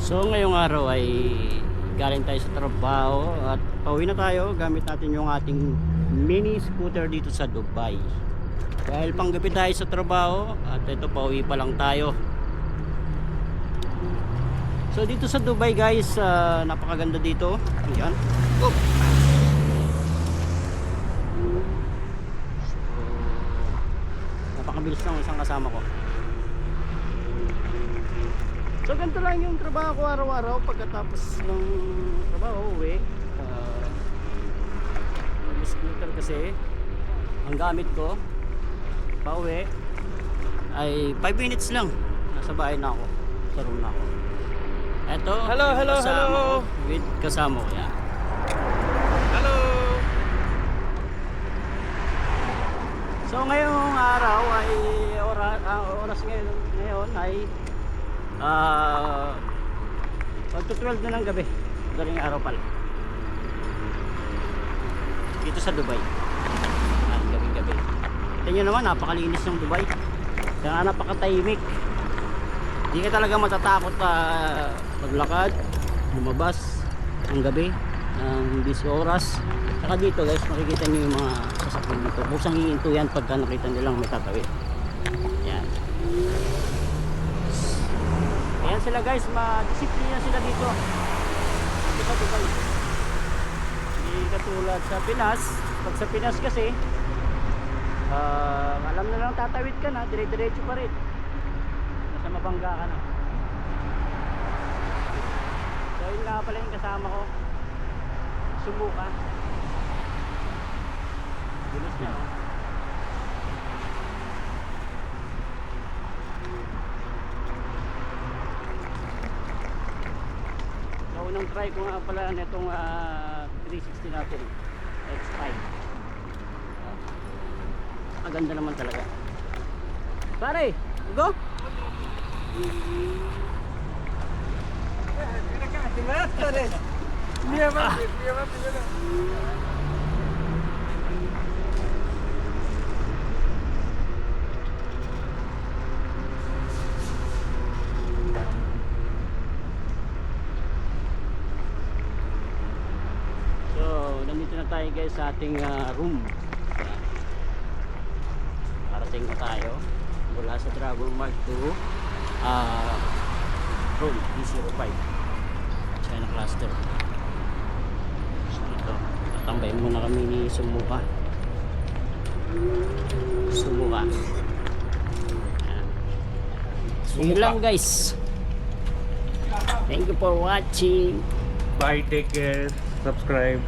So ngayong araw ay galing tayo sa trabaho at pauwi na tayo gamit natin yung ating mini scooter dito sa Dubai. Dahil panggabi tayo sa trabaho at ito pauwi pa lang tayo. So dito sa Dubai guys, napakaganda dito. Ayan. Oh. Napakabilis ng isang kasama ko. So ganito lang yung trabaho ko araw-araw. Pagkatapos ng trabaho, uwi. Scooter kasi ang gamit ko pauwi ay 5 minutes lang. Nasa bahay na ako. Sa room na ako. Eto, Hello. With kasama ko yan. Hello. So ngayong araw ay oras ngayon ay pagto-12 na ng gabi. Galing araw pala dito sa Dubai. Gabi-gabi. Tingnan nyo naman, napakalinis ng Dubai. Kaya napakatahimik. Hindi ka talaga matatakot maglakad, lumabas ng gabi ng 10 oras. Saka dito guys, makikita nyo yung mga sasakyan dito. Busang hihinto yan pagka nakita nilang may tatawid. Yan. Ayan sila guys, madisiplina sila dito. Dito sa Dubai. Hindi katulad sa Pinas. Pag sa Pinas kasi, alam na lang tatawid ka na, dire-diretso pa rin. Nasa mabangga ka na. So yun nga pala yung kasama ko. Sumuka. Bilis niya oh. So unang try ko nga pala netong 360 natin X5. Ang ganda naman talaga. Pare, go! So, nandito na tayo guys sa ating room. Parating na tayo mula sa Dragon Mark to room D05 China Cluster. So ito, tatambay muna kami ni Sumuka. So yun lang guys. Thank you for watching. Bye, take care, subscribe.